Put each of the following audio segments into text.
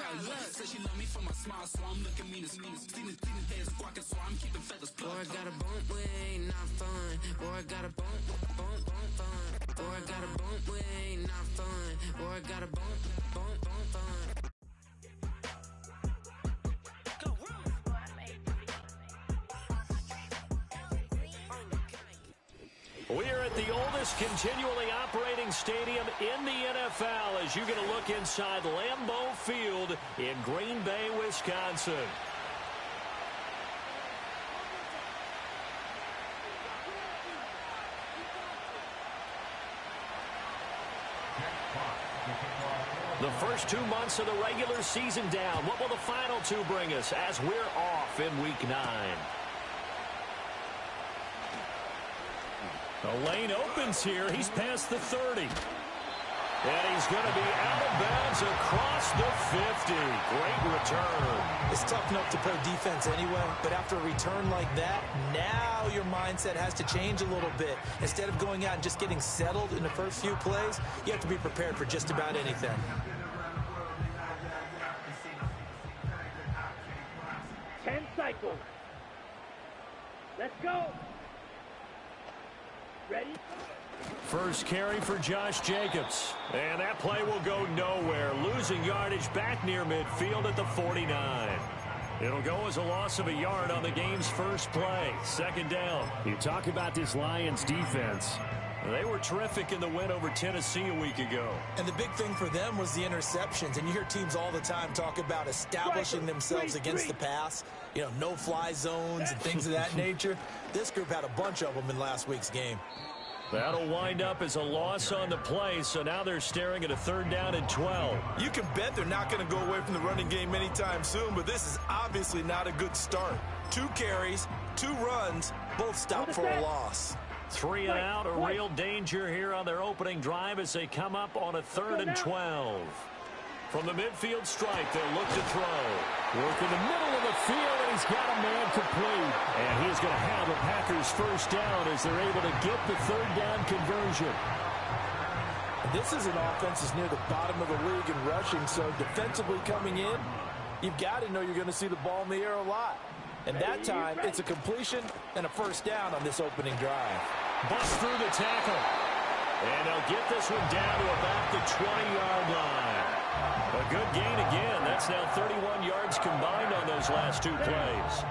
got love. Said she love me for my smile, so I'm looking mean as Stealing heads, squawking, so I'm keeping feathers plucked. Boy, I got a bump with ain't not fun. Boy, I got a bump fun. Boy, I got a bump with ain't not fun. Boy, I got a bump fun. We are at the oldest continually operating stadium in the NFL as you get a look inside Lambeau Field in Green Bay, Wisconsin. The first 2 months of the regular season down. What will the final two bring us as we're off in Week 9? The lane opens here. He's past the 30. And he's going to be out of bounds across the 50. Great return. It's tough enough to play defense anyway, but after a return like that, now your mindset has to change a little bit. Instead of going out and just getting settled in the first few plays, you have to be prepared for just about anything. Cycles. Let's go. Ready? First carry for Josh Jacobs. And that play will go nowhere. Losing yardage back near midfield at the 49. It'll go as a loss of a yard on the game's first play. Second down. You talk about this Lions defense. They were terrific in the win over Tennessee a week ago. And the big thing for them was the interceptions. And you hear teams all the time talk about establishing themselves against the pass. You know, no-fly zones and things of that nature. This group had a bunch of them in last week's game. That'll wind up as a loss on the play, so now they're staring at a 3rd down and 12. You can bet they're not going to go away from the running game anytime soon, but this is obviously not a good start. 2 carries, 2 runs, both stopped for a loss. 3 and out, a real danger here on their opening drive as they come up on a 3rd and 12. From the midfield strike, they'll look to throw. Work in the middle of the field, and he's got a man complete. And he's going to have the Packers first down as they're able to get the 3rd down conversion. This is an offense that's near the bottom of the league in rushing, so defensively coming in, you've got to know you're going to see the ball in the air a lot. And that time, it's a completion and a first down on this opening drive. Bust through the tackle. And they'll get this one down to about the 20-yard line. A good gain again. That's now 31 yards combined on those last 2 plays.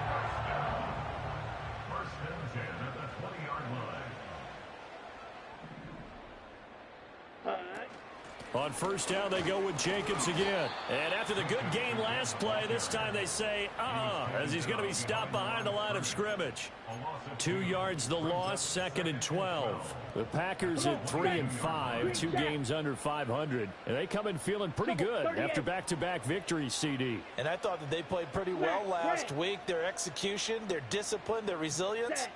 On first down, they go with Jacobs again. And after the good gain last play, this time they say, as he's going to be stopped behind the line of scrimmage. 2 yards the loss, 2nd and 12. The Packers at 3 and 5, 2 games under 500. And they come in feeling pretty good after back-to-back victories, CD. And I thought that they played pretty well last week. Their execution, their discipline, their resilience,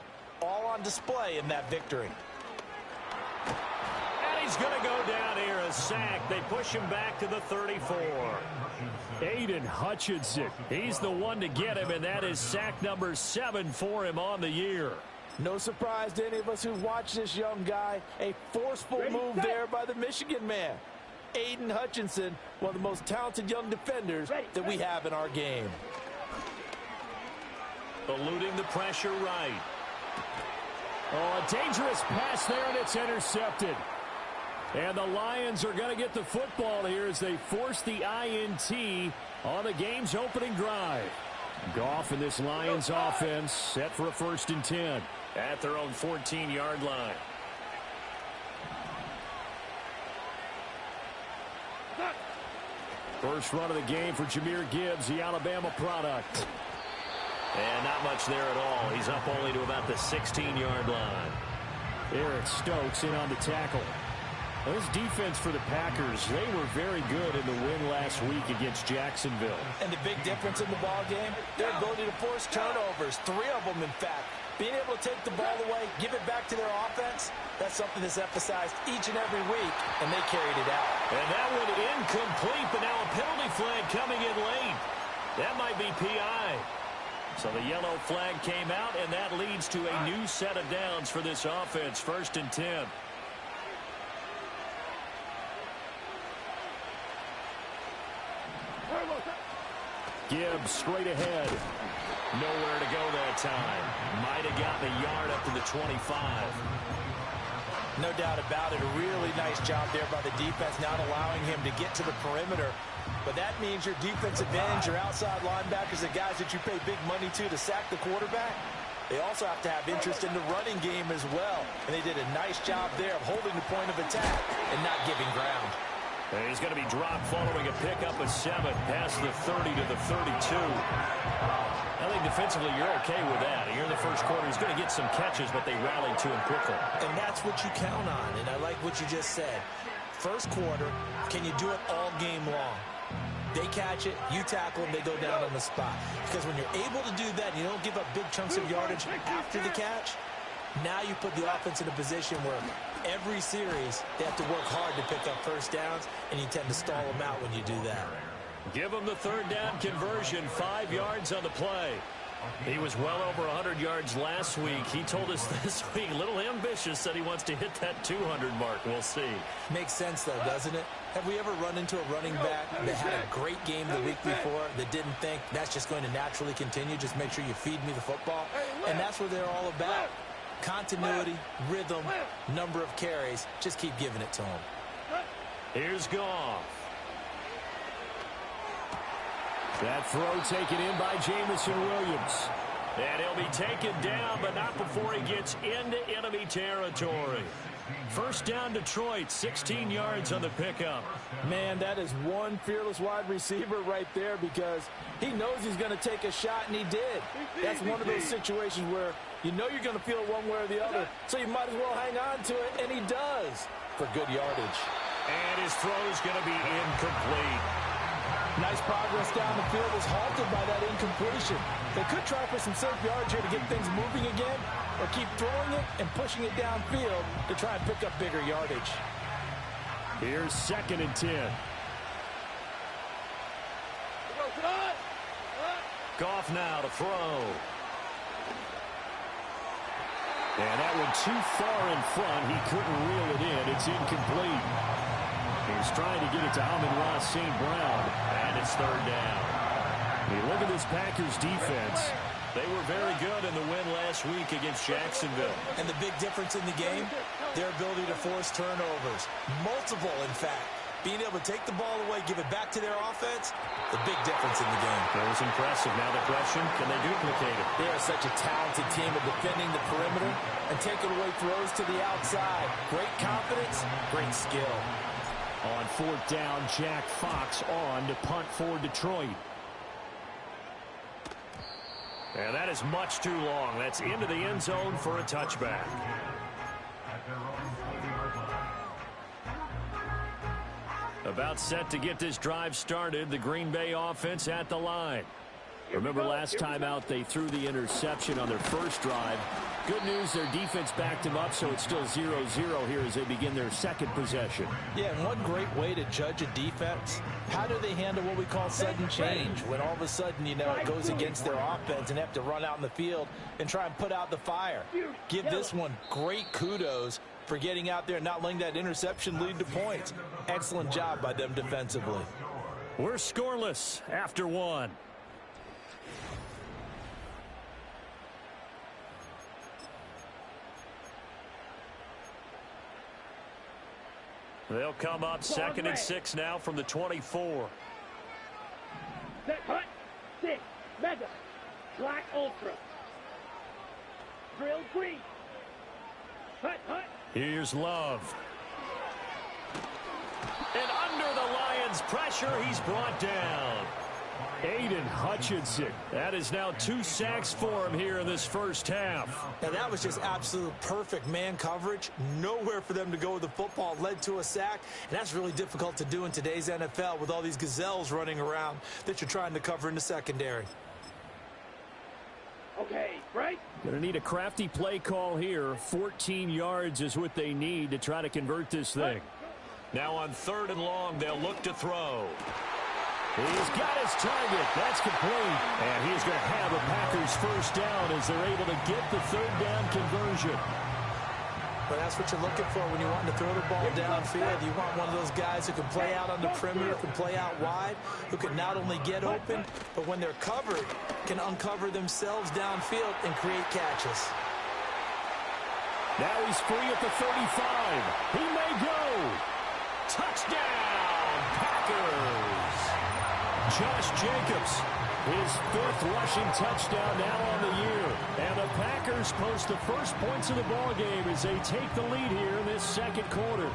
all on display in that victory. He's going to go down here, a sack. They push him back to the 34. Aiden Hutchinson, he's the one to get him, and that is sack number 7 for him on the year. No surprise to any of us who watch this young guy. A forceful move there by the Michigan man. Aiden Hutchinson, one of the most talented young defenders that we have in our game. Eluding the pressure right. Oh, a dangerous pass there, and it's intercepted. And the Lions are going to get the football here as they force the INT on the game's opening drive. Goff and this Lions offense set for a 1st and 10 at their own 14-yard line. First run of the game for Jahmyr Gibbs, the Alabama product. And not much there at all. He's up only to about the 16-yard line. Eric Stokes in on the tackle. Well, this defense for the Packers, they were very good in the win last week against Jacksonville. And the big difference in the ball game, their ability to force turnovers, 3 of them in fact. Being able to take the ball away, give it back to their offense, that's something that's emphasized each and every week, and they carried it out. And that one incomplete, but now a penalty flag coming in late. That might be PI. So the yellow flag came out, and that leads to a new set of downs for this offense, 1st and 10. Gibbs straight ahead. Nowhere to go that time. Might have gotten a yard up to the 25. No doubt about it. A really nice job there by the defense, not allowing him to get to the perimeter. But that means your defensive ends, your outside linebackers, the guys that you pay big money to sack the quarterback, they also have to have interest in the running game as well. And they did a nice job there of holding the point of attack and not giving ground. And he's going to be dropped following a pickup of 7 past the 30 to the 32. I think defensively you're okay with that. Here in the first quarter, he's going to get some catches, but they rallied to him quickly. And that's what you count on, and I like what you just said. First quarter, can you do it all game long? They catch it, you tackle them, they go down on the spot. Because when you're able to do that, and you don't give up big chunks of yardage after the catch, now you put the offense in a position where every series they have to work hard to pick up first downs, and you tend to stall them out when you do that. Give him the third down conversion, 5 yards on the play. He was well over 100 yards last week. He told us this week, a little ambitious, said he wants to hit that 200 mark. We'll see. Makes sense, though, doesn't it? Have we ever run into a running back that had a great game the week before that didn't think that's just going to naturally continue? Just make sure you feed me the football. And that's what they're all about. Continuity, rhythm, number of carries. Just keep giving it to him. Here's Goff. That throw taken in by Jamison Williams. And he'll be taken down, but not before he gets into enemy territory. First down, Detroit, 16 yards on the pickup. Man, that is one fearless wide receiver right there because he knows he's going to take a shot, and he did. That's one of those situations where you know you're going to feel it one way or the other, so you might as well hang on to it, and he does for good yardage. And his throw's going to be incomplete. Nice progress down the field was halted by that incompletion. They could try for some safe yards here to get things moving again, or keep throwing it and pushing it downfield to try and pick up bigger yardage. Here's 2nd and 10. Goff now to throw. And that one too far in front. He couldn't reel it in. It's incomplete. He's trying to get it to Amon-Ra St. Brown, and it's 3rd down. I mean, look at this Packers defense. They were very good in the win last week against Jacksonville. And the big difference in the game, their ability to force turnovers. Multiple, in fact. Being able to take the ball away, give it back to their offense, the big difference in the game. That was impressive. Now the question, can they duplicate it? They are such a talented team at defending the perimeter and taking away throws to the outside. Great confidence, great skill. On 4th down, Jack Fox on to punt for Detroit. And that is much too long. That's into the end zone for a touchback. About set to get this drive started, the Green Bay offense at the line. Remember last time out they threw the interception on their first drive. Good news, their defense backed them up, so it's still 0-0 here as they begin their second possession. Yeah, and one great way to judge a defense, how do they handle what we call sudden change? When all of a sudden, you know, it goes against their offense and have to run out in the field and try and put out the fire. Give this one great kudos for getting out there and not letting that interception lead to points. Excellent job by them defensively. We're scoreless after 1. They'll come up 2nd and 6 now from the 24. Set, hut, 6, mega, black ultra, drill green, hut, hut. Here's Love. And under the Lions' pressure, he's brought down. Aiden Hutchinson. That is now 2 sacks for him here in this first half. Now that was just absolute perfect man coverage. Nowhere for them to go with the football. Led to a sack. And that's really difficult to do in today's NFL with all these gazelles running around that you're trying to cover in the secondary. Okay, right? Going to need a crafty play call here. 14 yards is what they need to try to convert this thing. Now on 3rd and long, they'll look to throw. He's got his target. That's complete. And he's going to have a Packers first down as they're able to get the 3rd down conversion. Well, that's what you're looking for when you want to throw the ball downfield. You want one of those guys who can play out on the perimeter, can play out wide, who can not only get open, but when they're covered, can uncover themselves downfield and create catches. Now he's free at the 35. He may go. Touchdown, Packers. Josh Jacobs, his 5th rushing touchdown now on the year. And the Packers post the first points of the ball game as they take the lead here in this second quarter.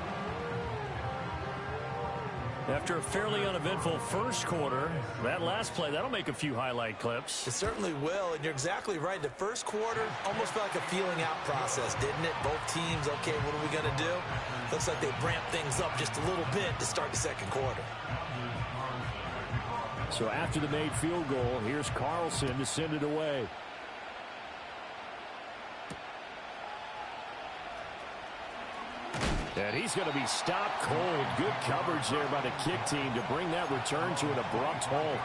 After a fairly uneventful first quarter, that last play, that'll make a few highlight clips. It certainly will, and you're exactly right. The first quarter almost felt like a feeling out process, didn't it? Both teams, okay, what are we going to do? Looks like they ramped things up just a little bit to start the second quarter. So after the made field goal, here's Carlson to send it away. And he's going to be stopped cold. Good coverage there by the kick team to bring that return to an abrupt halt.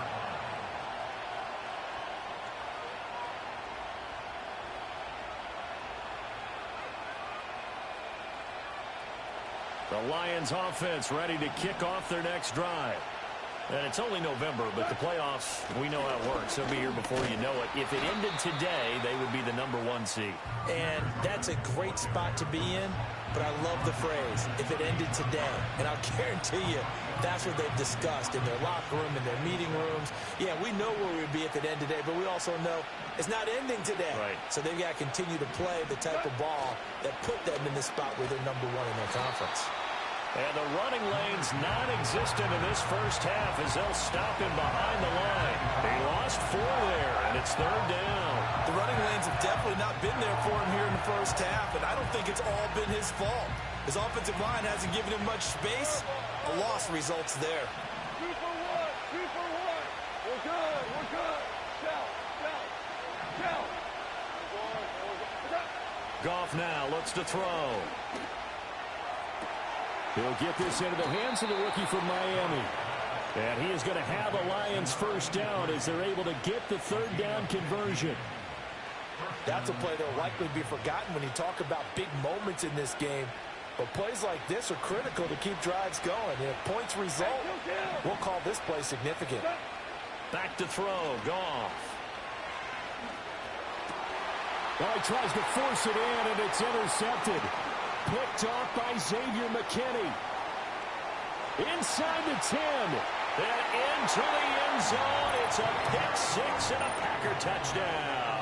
The Lions offense ready to kick off their next drive. And it's only November, but the playoffs, we know how it works. They'll be here before you know it. If it ended today, they would be the #1 seed. And that's a great spot to be in, but I love the phrase, if it ended today. And I'll guarantee you, that's what they've discussed in their locker room, in their meeting rooms. Yeah, we know where we'd be if it ended today, but we also know it's not ending today. Right. So they've got to continue to play the type of ball that put them in the spot where they're #1 in their conference. And the running lane's non-existent in this first half as they'll stop him behind the line. They lost 4 there, and it's 3rd down. The running lanes have definitely not been there for him here in the first half, and I don't think it's all been his fault. His offensive line hasn't given him much space. A loss results there. 2 for 1. 2 for 1. We're good. We're good. Shout. Shout. Shout. Goff now looks to throw. He'll get this into the hands of the rookie from Miami. And he is going to have a Lions first down as they're able to get the 3rd down conversion. That's a play that will likely be forgotten when you talk about big moments in this game. But plays like this are critical to keep drives going. And if points result, we'll call this play significant. Back to throw, Goff. Well, he tries to force it in, and it's intercepted. Picked off by Xavier McKinney. Inside the 10. Then into the end zone. It's a pick 6 and a Packer touchdown.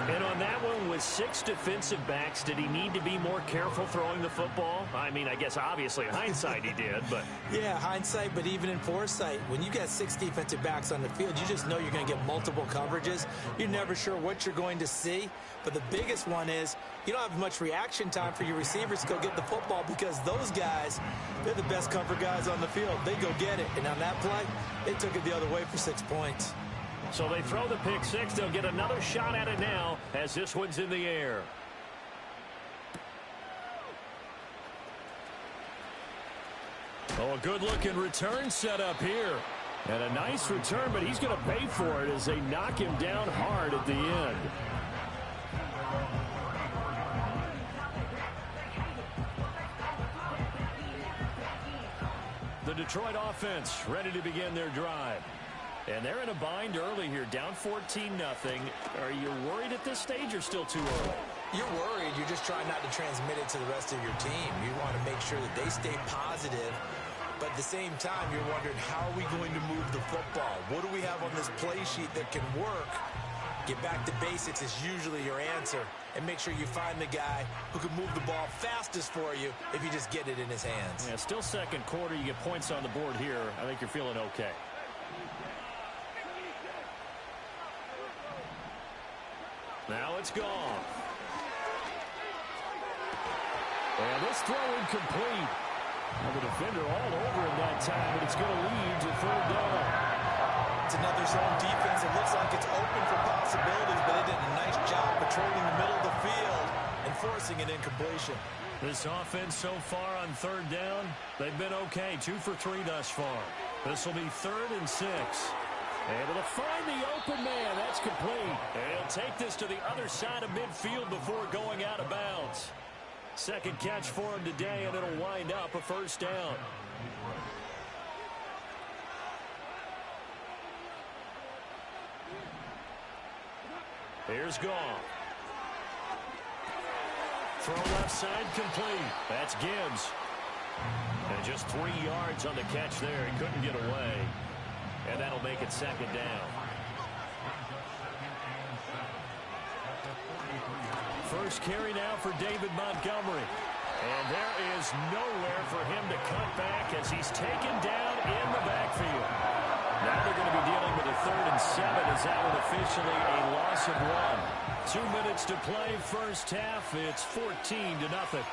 And on that one, with 6 defensive backs, did he need to be more careful throwing the football? I mean, I guess obviously in hindsight he did, but... Yeah, hindsight, but even in foresight, when you got 6 defensive backs on the field, you just know you're going to get multiple coverages. You're never sure what you're going to see. But the biggest one is you don't have much reaction time for your receivers to go get the football because those guys, they're the best cover guys on the field. They go get it. And on that play, they took it the other way for 6 points. So they throw the pick 6. They'll get another shot at it now as this one's in the air. Oh, a good-looking return set up here. And a nice return, but he's going to pay for it as they knock him down hard at the end. The Detroit offense ready to begin their drive. And they're in a bind early here, down 14-0. Are you worried at this stage or still too early? You're worried. You're just trying not to transmit it to the rest of your team. You want to make sure that they stay positive. But at the same time, you're wondering, how are we going to move the football? What do we have on this play sheet that can work? Get back to basics is usually your answer. And make sure you find the guy who can move the ball fastest for you if you just get it in his hands. Yeah, still second quarter. You get points on the board here. I think you're feeling okay. Now it's gone. And this throw incomplete. Well, the defender all over him that time, but it's going to lead to 3rd down. It's another zone defense. It looks like it's open for possibilities, but they did a nice job patrolling the middle of the field and forcing an incompletion. This offense so far on 3rd down, they've been okay. 2 for 3 thus far. This will be 3rd and 6. Able to find the open man. That's complete. And he'll take this to the other side of midfield before going out of bounds. Second catch for him today, and it'll wind up a first down. Here's Goff. Throw left side complete. That's Gibbs. And just 3 yards on the catch there. He couldn't get away. And that'll make it second down. First carry now for David Montgomery. And there is nowhere for him to cut back as he's taken down in the backfield. Now they're going to be dealing with a 3rd and 7 as that one officially a loss of 1. 2 minutes to play first half. It's 14-0.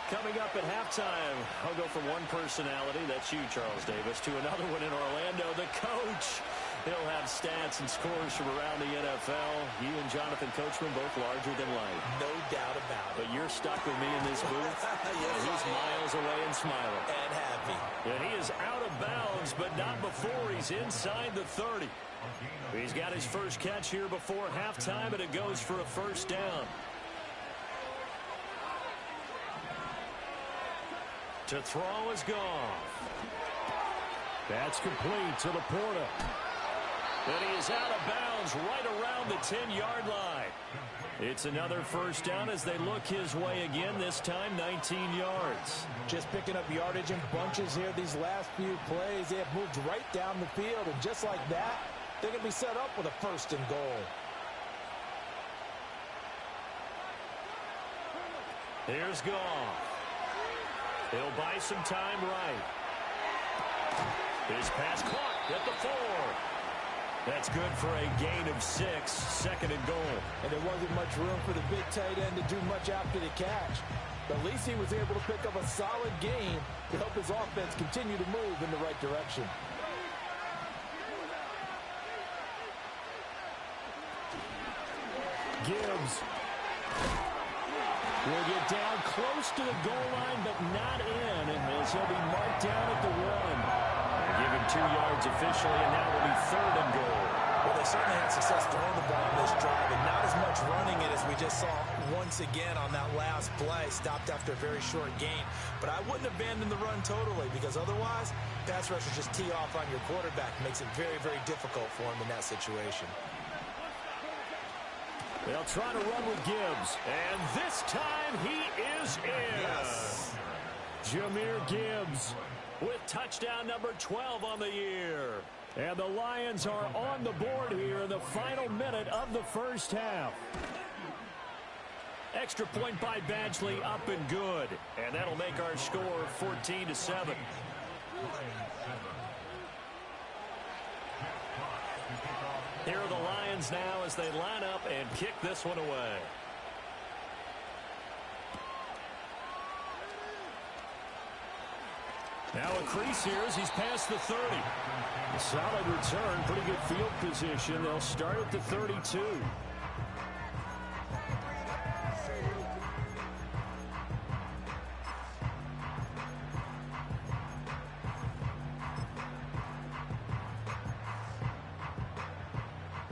Coming up at halftime, I'll go from one personality, that's you, Charles Davis, to another one in Orlando, the coach. He'll have stats and scores from around the NFL. You and Jonathan Coachman both larger than life. No doubt about it. But you're stuck with me in this booth. Yes, he's miles away and smiling. And happy. And he is out of bounds, but not before he's inside the 30. He's got his first catch here before halftime, and it goes for a first down. To throw is Goff. That's complete to Laporta. And he is out of bounds right around the 10-yard line. It's another first down as they look his way again, this time 19 yards. Just picking up yardage in bunches here these last few plays. They have moved right down the field, and just like that, they're going to be set up with a 1st and goal. Here's Goff. He'll buy some time right. His pass caught at the 4. That's good for a gain of 6, 2nd and goal. And there wasn't much room for the big tight end to do much after the catch. But at least he was able to pick up a solid gain to help his offense continue to move in the right direction. Gibbs will get down close to the goal line, but not in, and as he'll be marked down at the 1. Given 2 yards officially, and now will be 3rd and goal. Well, they certainly had success throwing the ball in this drive, and not as much running it as we just saw once again on that last play. Stopped after a very short gain. But I wouldn't abandon the run totally, because otherwise, pass rushers just tee off on your quarterback. Makes it very, very difficult for him in that situation. They'll try to run with Gibbs, and this time he is in. Yes. Jahmyr Gibbs with touchdown number 12 on the year. And the Lions are on the board here in the final minute of the first half. Extra point by Badgley up and good. And that'll make our score 14-7. Here are the Lions now as they line up and kick this one away. Now a crease here as he's past the 30. A solid return, pretty good field position. They'll start at the 32.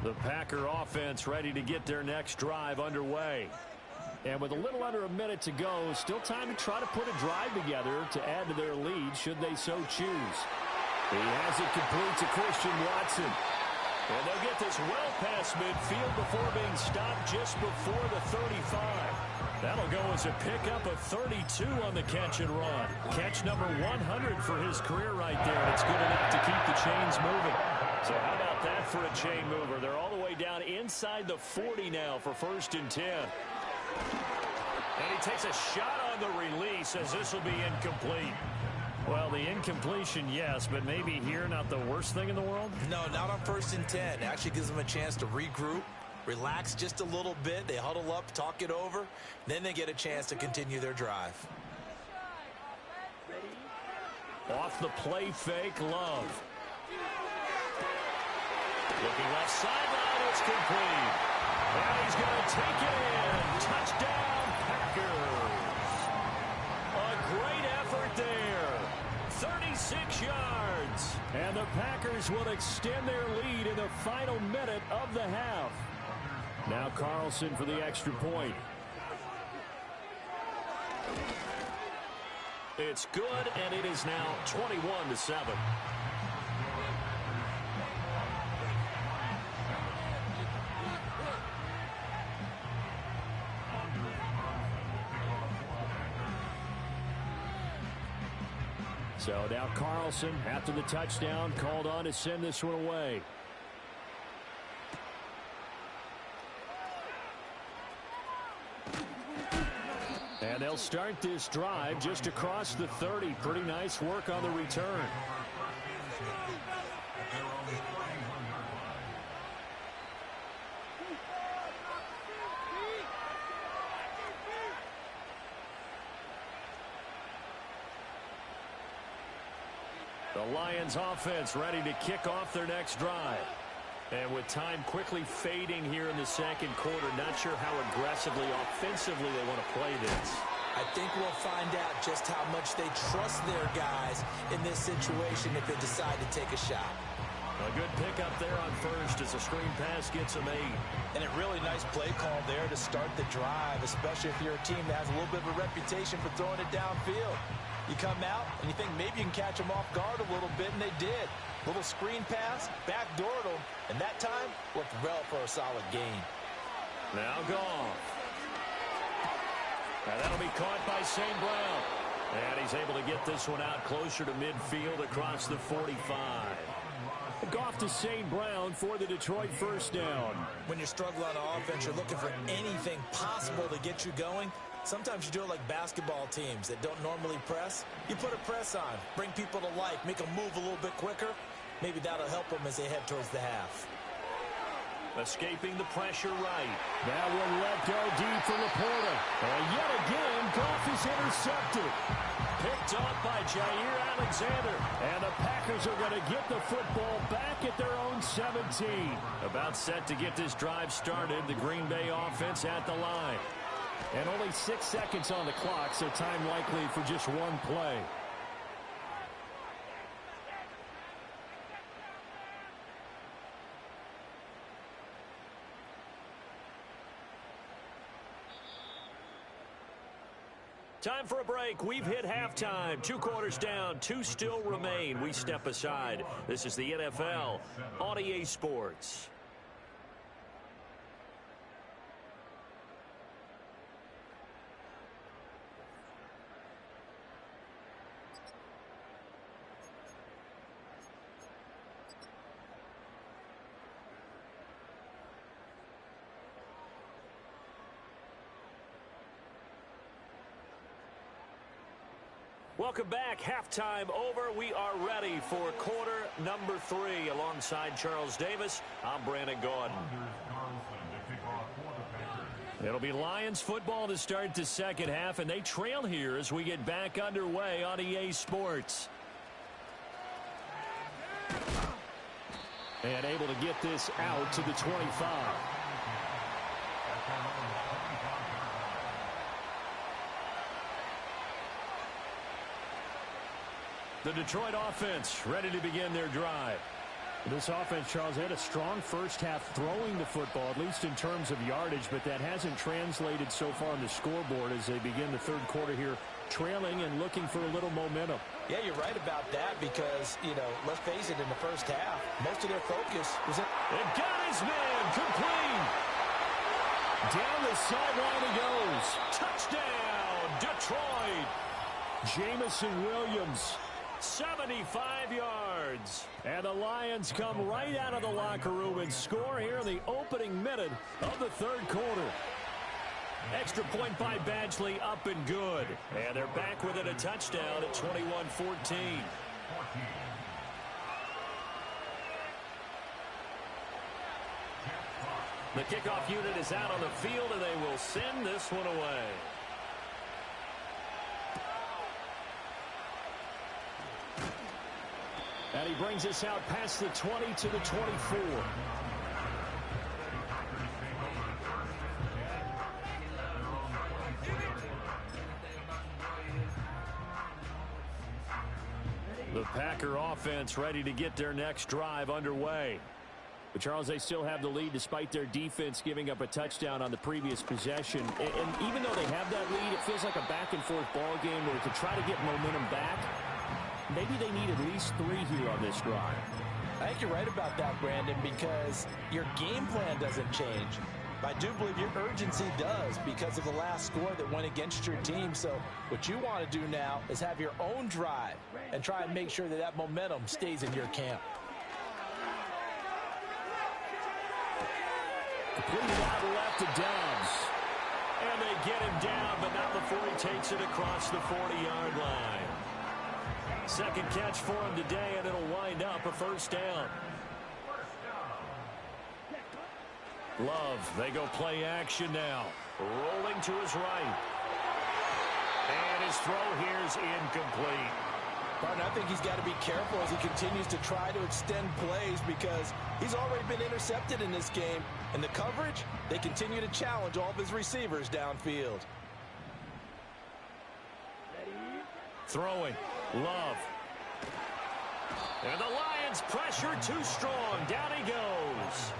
The Packer offense ready to get their next drive underway. And with a little under a minute to go, still time to try to put a drive together to add to their lead should they so choose. He has it complete to Christian Watson. And they'll get this well past midfield before being stopped just before the 35. That'll go as a pickup of 32 on the catch and run. Catch number 100 for his career right there. And it's good enough to keep the chains moving. So how about that for a chain mover? They're all the way down inside the 40 now for 1st and 10. And he takes a shot on the release as this will be incomplete. Well, the incompletion, yes, but maybe here not the worst thing in the world? No, not on 1st and 10. Actually gives them a chance to regroup, relax just a little bit. They huddle up, talk it over. Then they get a chance to continue their drive. Off the play fake, Love. Looking left sideline, it's complete. And he's going to take it in. Touchdown, Packers. A great effort there. 6 yards. And the Packers will extend their lead in the final minute of the half. Now Carlson for the extra point. It's good, and it is now 21-7. So now Carlson, after the touchdown, called on to send this one away. And they'll start this drive just across the 30. Pretty nice work on the return. The Lions offense ready to kick off their next drive. And with time quickly fading here in the second quarter, not sure how aggressively, offensively they want to play this. I think we'll find out just how much they trust their guys in this situation if they decide to take a shot. A good pickup there on first as a screen pass gets a 8. And a really nice play call there to start the drive, especially if you're a team that has a little bit of a reputation for throwing it downfield. You come out and you think maybe you can catch them off guard a little bit, and they did. Little screen pass, backdoored them, and that time worked well for a solid gain. Now Goff. And that'll be caught by St. Brown. And he's able to get this one out closer to midfield across the 45. Goff to St. Brown for the Detroit first down. When you struggle on offense, you're looking for anything possible to get you going. Sometimes you do it like basketball teams that don't normally press. You put a press on, bring people to life, make them move a little bit quicker. Maybe that'll help them as they head towards the half. Escaping the pressure right. That one let go deep for Laporta. And yet again, Goff is intercepted. Picked up by Jair Alexander. And the Packers are going to get the football back at their own 17. About set to get this drive started. The Green Bay offense at the line. And only 6 seconds on the clock, so time likely for just one play. Time for a break. We've hit halftime. 2 quarters down. 2 still remain. We step aside. This is the NFL on EA Sports. Welcome back. Halftime over. We are ready for quarter number 3. Alongside Charles Davis, I'm Brandon Gordon. It'll be Lions football to start the second half, and they trail here as we get back underway on EA Sports. And able to get this out to the 25. The Detroit offense ready to begin their drive. This offense, Charles, had a strong first half throwing the football, at least in terms of yardage, but that hasn't translated so far on the scoreboard as they begin the third quarter here, trailing and looking for a little momentum. Yeah, you're right about that because, let's face it, in the first half, most of their focus was in. It got his man complete. Down the sideline he goes. Touchdown, Detroit. Jamison Williams. 75 yards. And the Lions come right out of the locker room and score here in the opening minute of the third quarter. Extra point by Badgley, up and good. And they're back within a touchdown at 21-14. The kickoff unit is out on the field, and they will send this one away. And he brings us out past the 20 to the 24. The Packer offense ready to get their next drive underway. But, Charles, they still have the lead despite their defense giving up a touchdown on the previous possession. And even though they have that lead, it feels like a back-and-forth ball game where to try to get momentum back, maybe they need at least 3 here on this drive. I think you're right about that, Brandon, because your game plan doesn't change. I do believe your urgency does because of the last score that went against your team. So what you want to do now is have your own drive and try and make sure that that momentum stays in your camp. Completed out left to Dobbs. And they get him down, but not before he takes it across the 40-yard line. Second catch for him today, and it'll wind up a first down. Love, they go play action now. Rolling to his right. And his throw here's incomplete. Partner, I think he's got to be careful as he continues to try to extend plays because he's already been intercepted in this game. And the coverage, they continue to challenge all of his receivers downfield. Throwing. Love. And the Lions pressure too strong. Down he goes.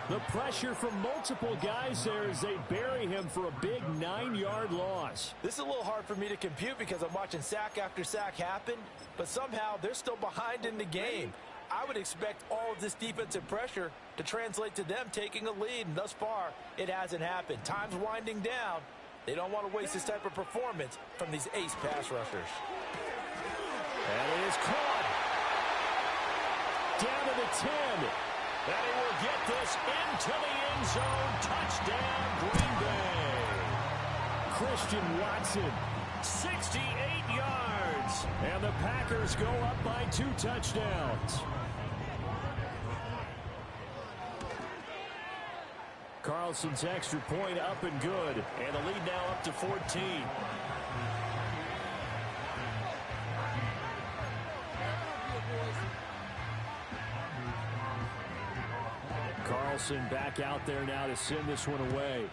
The pressure from multiple guys there as they bury him for a big 9-yard loss. This is a little hard for me to compute because I'm watching sack after sack happen, but somehow they're still behind in the game. I would expect all of this defensive pressure to translate to them taking a lead, and thus far, it hasn't happened. Time's winding down. They don't want to waste this type of performance from these ace pass rushers. And it is caught. Down to the 10. And he will get this into the end zone. Touchdown, Green Bay. Christian Watson, 68 yards. And the Packers go up by 2 touchdowns. Carlson's extra point up and good. And the lead now up to 14. Carlson back out there now to send this one away.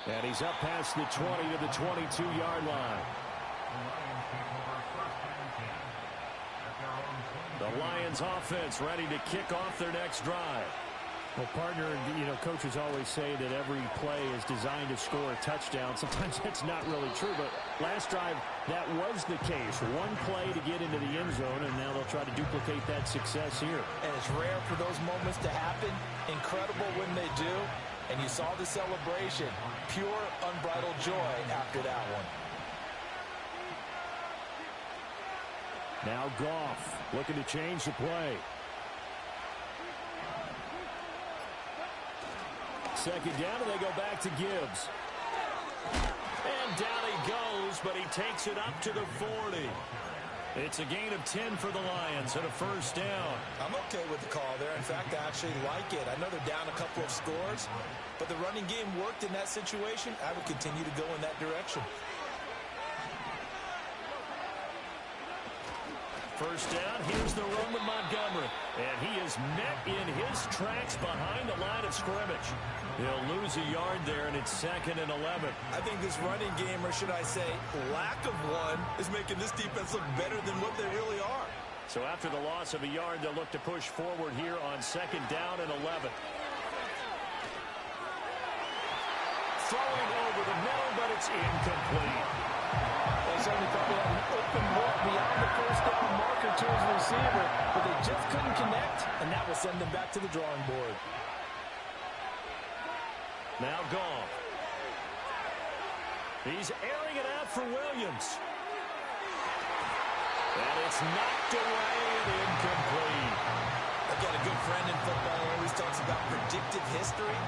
And he's up past the 20 to the 22-yard line. The Lions offense ready to kick off their next drive. Well, partner, you know, coaches always say that every play is designed to score a touchdown. Sometimes that's not really true, but last drive, that was the case. One play to get into the end zone, and now they'll try to duplicate that success here. And it's rare for those moments to happen. Incredible when they do. And you saw the celebration. Pure, unbridled joy after that one. Now Goff looking to change the play. Second down, and they go back to Gibbs. And down he goes, but he takes it up to the 40. It's a gain of 10 for the Lions and a first down. I'm okay with the call there. In fact, I actually like it. I know they're down a couple of scores, but the running game worked in that situation. I would continue to go in that direction. First down, here's the run with Montgomery. And he is met in his tracks behind the line of scrimmage. He'll lose a yard there, and it's 2nd and 11. I think this running game, or should I say lack of one, is making this defense look better than what they really are. So after the loss of a yard, they'll look to push forward here on 2nd down and 11. Throwing over the middle, but it's incomplete. They certainly probably had an open look beyond the first down marker to his receiver, but they just couldn't connect, and that will send them back to the drawing board. Now Goff. He's airing it out for Williams. And it's knocked away and incomplete. I've got a good friend in football who always talks about predictive history.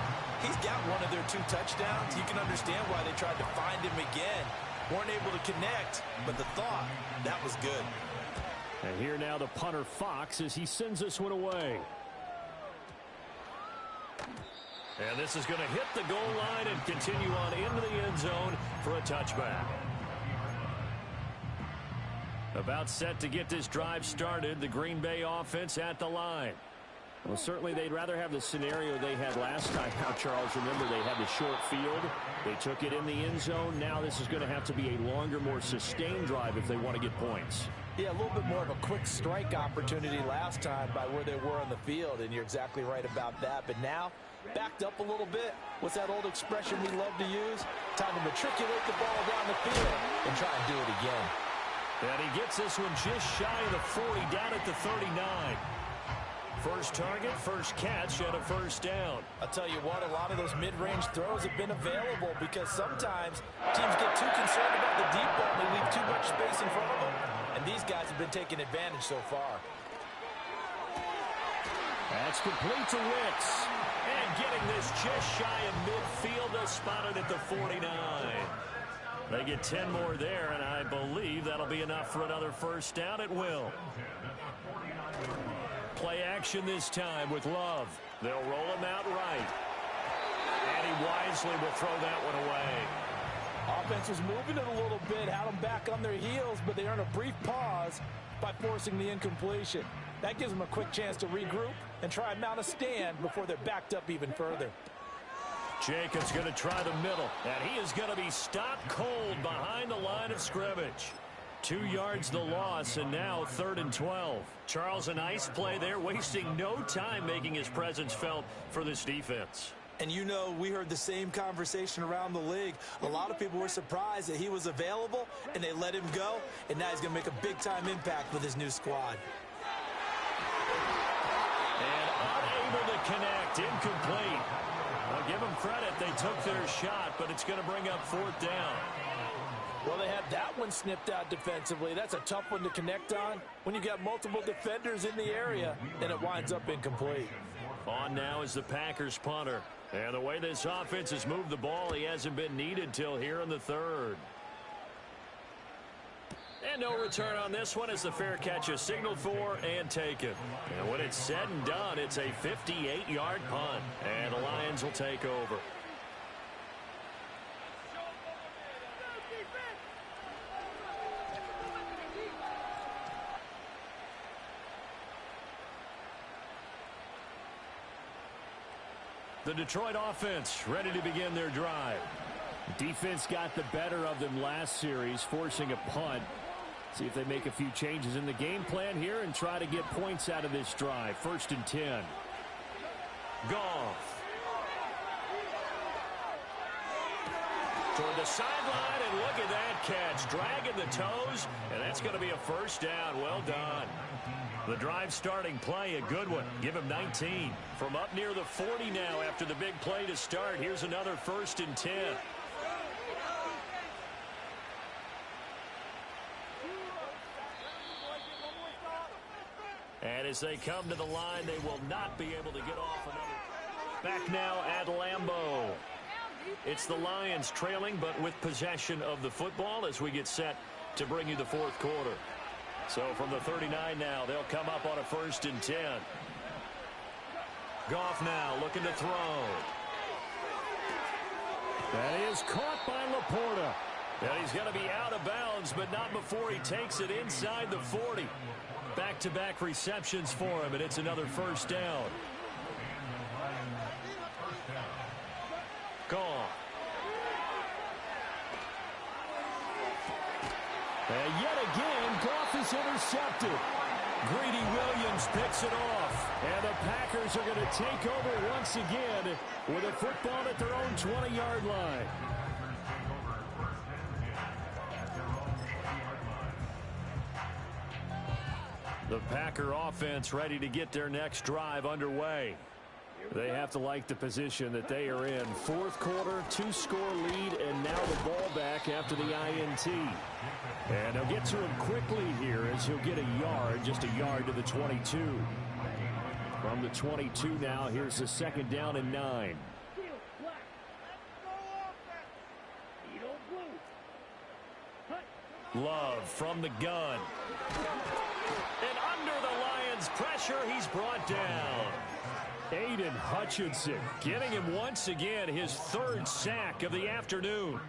He's got one of their 2 touchdowns. You can understand why they tried to find him again. Weren't able to connect, but the thought, that was good. And here now the punter Fox as he sends this one away. And this is going to hit the goal line and continue on into the end zone for a touchback. About set to get this drive started, the Green Bay offense at the line. Well, certainly they'd rather have the scenario they had last time out, Charles. Remember, they had the short field. They took it in the end zone. Now this is going to have to be a longer, more sustained drive if they want to get points. Yeah, a little bit more of a quick strike opportunity last time by where they were on the field, and you're exactly right about that. But now, backed up a little bit. What's that old expression we love to use? Time to matriculate the ball down the field and try and do it again. And he gets this one just shy of the 40, down at the 39. First target, first catch, and a first down. I'll tell you what, a lot of those mid-range throws have been available because sometimes teams get too concerned about the deep ball and they leave too much space in front of them. And these guys have been taking advantage so far. That's complete to Wicks. And getting this just shy of midfield, they'll spot it at the 49. They get 10 more there, and I believe that'll be enough for another first down at will. Play action this time with Love. They'll roll him out right. And he wisely will throw that one away. Offense was moving it a little bit, had them back on their heels, but they earn a brief pause by forcing the incompletion. That gives them a quick chance to regroup and try and mount a stand before they're backed up even further. Jacobs going to try the middle, and he is going to be stopped cold behind the line of scrimmage. 2 yards the loss, and now 3rd and 12. Charles, a nice play there, wasting no time making his presence felt for this defense. And you know, we heard the same conversation around the league. A lot of people were surprised that he was available, and they let him go, and now he's going to make a big-time impact with his new squad. And unable to connect, incomplete. I'll give them credit, they took their shot, but it's going to bring up 4th down. Well, they had that one snipped out defensively. That's a tough one to connect on when you got multiple defenders in the area, and it winds up incomplete. On now is the Packers punter. And the way this offense has moved the ball, he hasn't been needed till here in the 3rd. And no return on this one as the fair catch is signaled for and taken. And when it's said and done, it's a 58-yard punt. And the Lions will take over. The Detroit offense ready to begin their drive. Defense got the better of them last series, forcing a punt. See if they make a few changes in the game plan here and try to get points out of this drive. 1st and 10. Goff. Toward the sideline, and look at that catch. Dragging the toes, and that's going to be a first down. Well done. The drive starting play, a good one. Give him 19. From up near the 40 now after the big play to start. Here's another 1st and 10. And as they come to the line, they will not be able to get off another. Back now at Lambeau. It's the Lions trailing, but with possession of the football as we get set to bring you the 4th quarter. So from the 39 now, they'll come up on a 1st and 10. Goff now looking to throw. That is caught by Laporta. And he's going to be out of bounds, but not before he takes it inside the 40. Back-to-back receptions for him, and it's another first down. Goff. And yet again, Goff is intercepted. Greedy Williams picks it off. And the Packers are going to take over once again with a football at their own 20-yard line. The Packer offense ready to get their next drive underway. They have to like the position that they are in. 4th quarter, 2-score lead, and now the ball back after the INT. And they'll get to him quickly here as he'll get a yard, just a yard to the 22. From the 22 now, here's the 2nd down and 9. Love from the gun. And under the Lions' pressure, he's brought down. Aiden Hutchinson getting him once again his 3rd sack of the afternoon.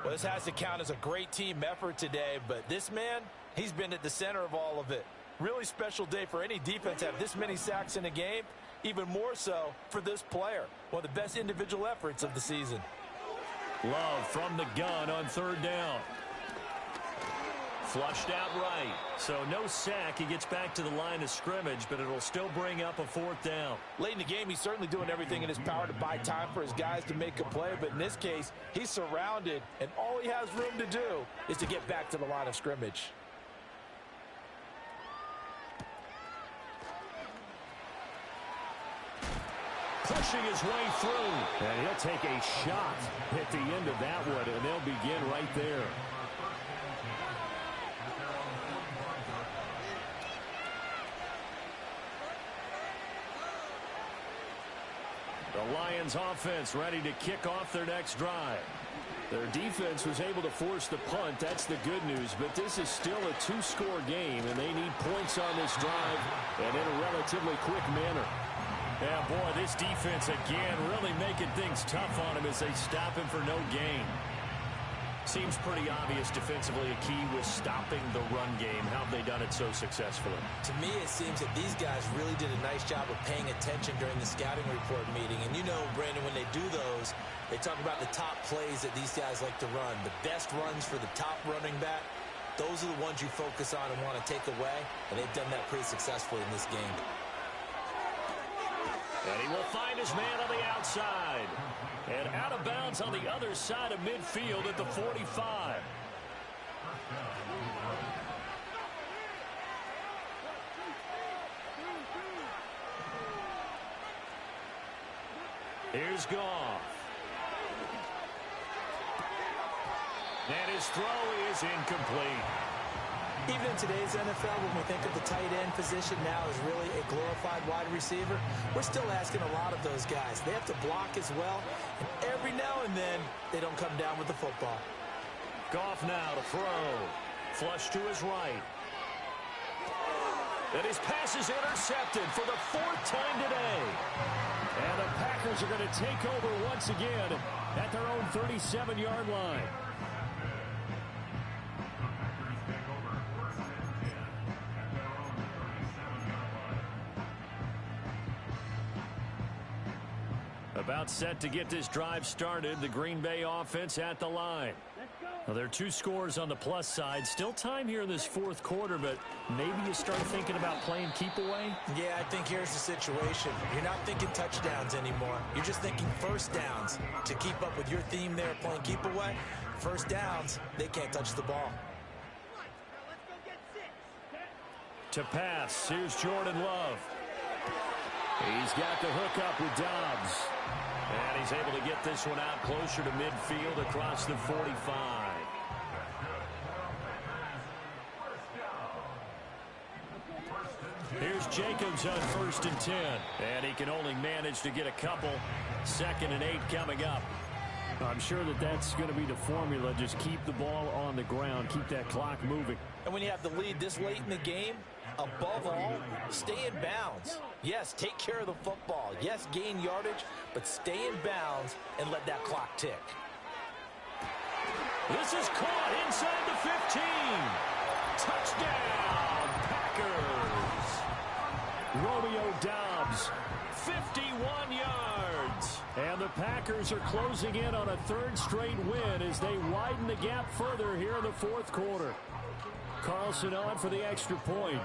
Well, this has to count as a great team effort today, but this man, he's been at the center of all of it. Really special day for any defense to have this many sacks in a game, even more so for this player. One of the best individual efforts of the season. Love from the gun on third down. Flushed out right. So no sack. He gets back to the line of scrimmage, but it'll still bring up a fourth down. Late in the game, he's certainly doing everything in his power to buy time for his guys to make a play. But in this case, he's surrounded, and all he has room to do is to get back to the line of scrimmage. Pushing his way through. And he'll take a shot at the end of that one, and they'll begin right there. The Lions offense ready to kick off their next drive. Their defense was able to force the punt. That's the good news. But this is still a two-score game, and they need points on this drive and in a relatively quick manner. Yeah, boy, this defense again really making things tough on him as they stop him for no gain. Seems pretty obvious defensively a key was stopping the run game. How have they done it so successfully? To me, it seems that these guys really did a nice job of paying attention during the scouting report meeting. And you know, Brandon, when they do those, they talk about the top plays that these guys like to run. The best runs for the top running back, those are the ones you focus on and want to take away. And they've done that pretty successfully in this game. And he will find his man on the outside. And out of bounds on the other side of midfield at the 45. Here's Goff. And his throw is incomplete. Even in today's NFL, when we think of the tight end position now as really a glorified wide receiver, we're still asking a lot of those guys. They have to block as well, and every now and then, they don't come down with the football. Goff now to throw. Flush to his right. And his pass is intercepted for the fourth time today. And the Packers are going to take over once again at their own 37-yard line. About set to get this drive started. The Green Bay offense at the line. Well, there are two scores on the plus side. Still time here in this fourth quarter, but maybe you start thinking about playing keep away? Yeah, I think here's the situation. You're not thinking touchdowns anymore. You're just thinking first downs. To keep up with your theme there playing keep away, first downs, they can't touch the ball. To pass, here's Jordan Love. He's got the hook up with Dobbs. And he's able to get this one out closer to midfield across the 45. Here's Jacobs on 1st and 10. And he can only manage to get a couple. 2nd and 8 coming up. I'm sure that that's going to be the formula. Just keep the ball on the ground. Keep that clock moving. And when you have the lead this late in the game, above all, stay in bounds. Yes, take care of the football. Yes, gain yardage, but stay in bounds and let that clock tick. This is caught inside the 15. Touchdown, Packers. Romeo Dobbs, 51 yards. And the Packers are closing in on a third straight win as they widen the gap further here in the fourth quarter. Carlson on for the extra point.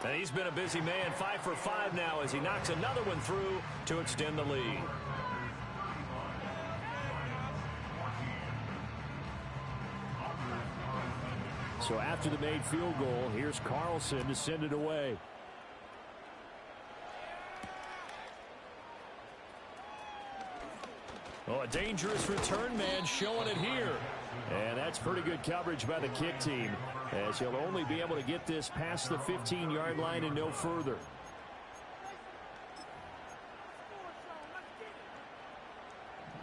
And he's been a busy man, 5 for 5 now as he knocks another one through to extend the lead. So after the made field goal, here's Carlson to send it away. Oh, a dangerous return man showing it here. And that's pretty good coverage by the kick team, as he'll only be able to get this past the 15-yard line and no further.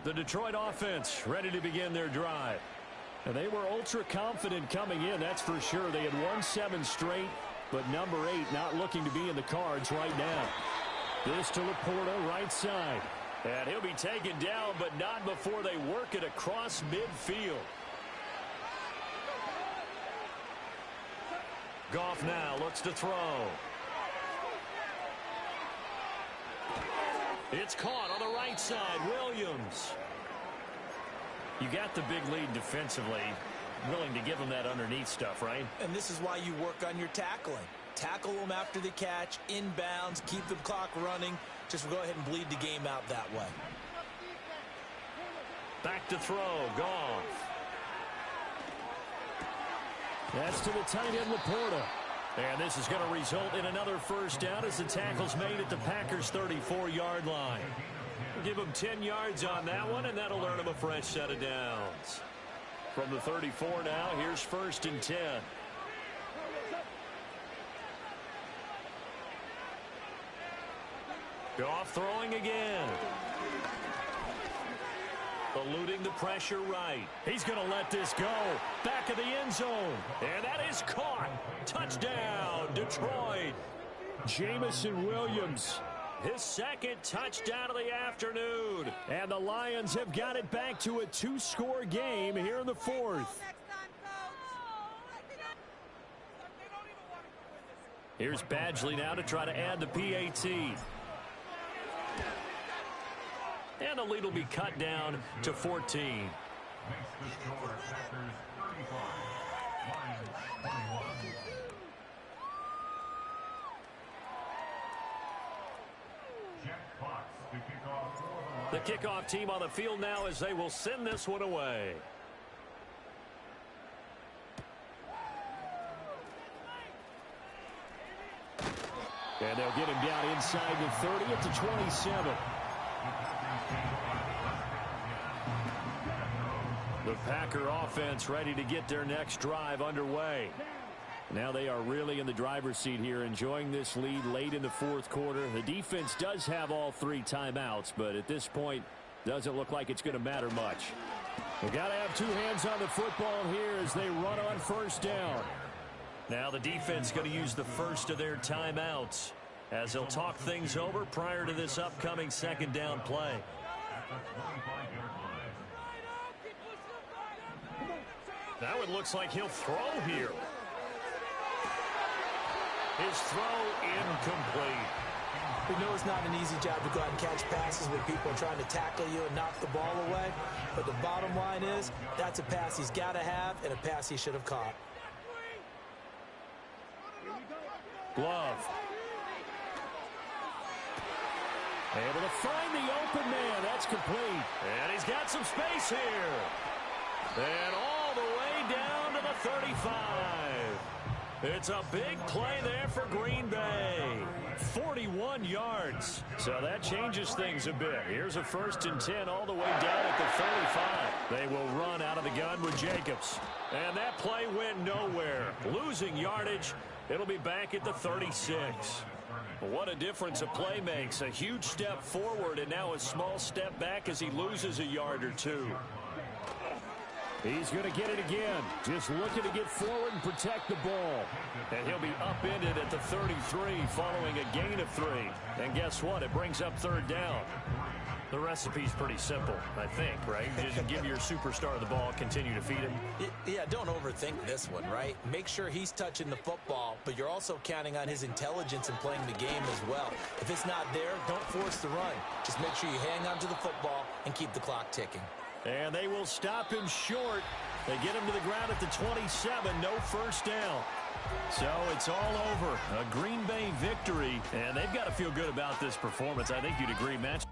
The Detroit offense ready to begin their drive. And they were ultra confident coming in, that's for sure. They had won 7 straight, but number 8 not looking to be in the cards right now. This to Laporta, right side. And he'll be taken down, but not before they work it across midfield. off now. Looks to throw. It's caught on the right side. Williams. You got the big lead defensively. Willing to give them that underneath stuff, right? And this is why you work on your tackling. Tackle them after the catch, inbounds, keep the clock running. Just go ahead and bleed the game out that way. Back to throw. Goff. That's to the tight end, Laporta. And this is going to result in another first down as the tackle's made at the Packers' 34-yard line. Give them 10 yards on that one, and that'll earn them a fresh set of downs. From the 34 now, here's 1st and 10. Goff throwing again. Eluding the pressure right. He's going to let this go. Back of the end zone. And that is caught. Touchdown, Detroit. Jamison Williams. His second touchdown of the afternoon. And the Lions have got it back to a 2-score game here in the 4th. Here's Badgley now to try to add the PAT. And the lead will be cut down to 14. The kickoff team on the field now as they will send this one away. And they'll get him down inside the 30 at the 27. The Packer offense ready to get their next drive underway. Now they are really in the driver's seat here, enjoying this lead late in the 4th quarter. The defense does have all 3 timeouts, but at this point, doesn't look like it's going to matter much. They've got to have 2 hands on the football here as they run on first down. Now the defense going to use the first of their timeouts as they'll talk things over prior to this upcoming 2nd down play. Now it looks like he'll throw here. His throw incomplete. We know it's not an easy job to go out and catch passes when people are trying to tackle you and knock the ball away. But the bottom line is that's a pass he's got to have and a pass he should have caught. Glove. Able to find the open man. That's complete. And he's got some space here. And all the way down to the 35. It's a big play there for Green Bay. 41 yards. So that changes things a bit. Here's a 1st and 10 all the way down at the 35. They will run out of the gun with Jacobs. And that play went nowhere. Losing yardage. It'll be back at the 36. What a difference a play makes. A huge step forward and now a small step back as he loses a yard or 2. He's going to get it again. Just looking to get forward and protect the ball. And he'll be upended at the 33 following a gain of 3. And guess what? It brings up 3rd down. The recipe's pretty simple, I think, right? Just give your superstar the ball, continue to feed him. Yeah, don't overthink this one, right? Make sure he's touching the football, but you're also counting on his intelligence in playing the game as well. If it's not there, don't force the run. Just make sure you hang on to the football and keep the clock ticking. And they will stop him short. They get him to the ground at the 27. No first down. So it's all over. A Green Bay victory. And they've got to feel good about this performance. I think you'd agree, Matt.